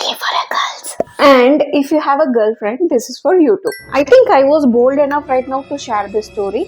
only for a girls. And if you have a girlfriend, this is for you too. I think I was bold enough right now to share this story.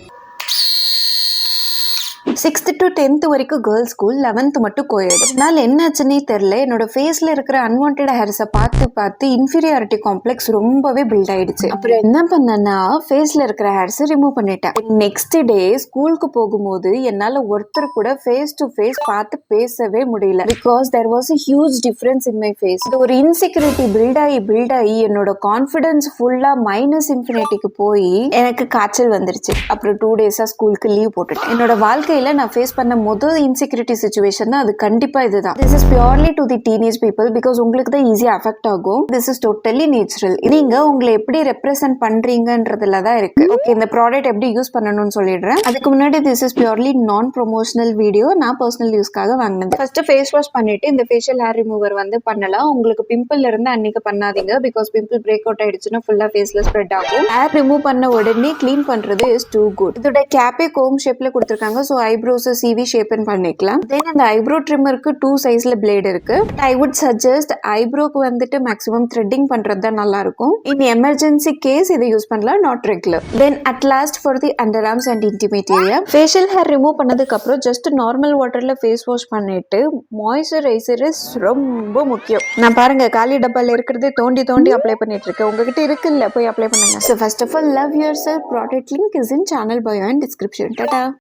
6th to 10th வரைக்கும் girls school, 11th மட்டும் co-ed. இதனால என்னாச்சுன்னே தெரியல, என்னோட ஃபேஸ்ல இருக்கிற unwanted ஹேர்ஸை பார்த்து inferiority complex ரொம்பவே build ஆயிடுச்சு. அப்புறம் என்ன பண்ணேன்னா ஃபேஸ்ல இருக்கிற ஹேர்ஸை ரிமூவ் பண்ணிட்டேன். நெக்ஸ்ட் டே ஸ்கூலுக்கு போகும்போது என்னால ஒருத்தர் கூட ஃபேஸ் டு ஃபேஸ் பார்த்து பேசவே முடியல. Because there was a huge difference in my face. இது ஒரு இன்செக்யூரிட்டி பில்ட் ஆகி என்னோட கான்ஃபிடன்ஸ் ஃபுல்லா மைனஸ் இன்ஃபினிட்டிக்கு போய் எனக்கு காய்ச்சல் வந்துருச்சு. அப்புறம் 2 days ஸ்கூலுக்கு லீவ் போட்டுட்டேன். என்னோட வாழ்க்கையில நான் ஃபேஸ் பண்ண முதல் இன்செக்யூரிட்டி சிச்சுவேஷன் அது கண்டிப்பா இதுதான். This is purely to the teenage people, because உங்களுக்கு தான் ஈஸியா அஃபெக்ட் ஆகும். This is totally natural. நீங்க உங்களை எப்படி ரெப்ரசென்ட் பண்றீங்கன்றதுல தான் இருக்கு. ஓகே, இந்த ப்ராடக்ட் எப்படி யூஸ் பண்ணணும்னு சொல்லிடுறேன். அதுக்கு முன்னாடி திஸ் இஸ் பியூர்லி நான் ப்ரொமோஷனல் வீடியோ, நான் பர்சனல் யூஸ்க்காக வாங்கினது. ஃபர்ஸ்ட் ஃபேஸ் வாஷ் பண்ணிட்டு இந்த ஃபேஷியல் ஹேர் ரிமூவர் பண்ணலாம். உங்களுக்கு பிம்பிள் இருந்து அன்னைக்கு பண்ணாதீங்க, பிகாஸ் பிம்பிள் பிரேக் அவுட் ஆயிடுச்சுன்னா ஃபுல்லா ஃபேஸ்ல ஸ்ப்ரெட் ஆகும். ஹேர் ரிமூவ் பண்ண உடனே கிளீன் பண்றது இஸ் டூ குட். இதோட கேப்பே கோம் ஷேப்ல கொடுத்திருக்காங்க. ஸோ ஐப்ரோஸ் சிவி ஷேப்பன் பண்ணிக்கலாம். தென் அந்த ஐப்ரோ ட்ரிம்மருக்கு 2 சைஸ்ல பிளேட் இருக்கு. ஐ வுட் சஜஸ்ட் ஐப்ரோக்கு மேக்ஸிமம் த்ரெட்டிங் பண்றது தான் நல்லா இருக்கும். இன் எமர்ஜென்சி கேஸ் இதை யூஸ் பண்ணலாம், not regular. Then at last for the underarms and intimate area, facial hair remove பண்ணதுக்கு அப்புறம் ஜஸ்ட் நார்மல் வாட்டர்ல ஃபேஸ் வாஷ் பண்ணிட்டு மாய்ஸ்சரைசர் ரொம்ப முக்கியம். நான் பாருங்க காலி டப்பால இருக்கிறது தோண்டி அப்ளை பண்ணிட்டு இருக்கேன். உங்ககிட்ட இருக்குல்ல, போய் அப்ளை பண்ணுங்க. So first of all, love yourself. Product link is in channel bio and description. Tata.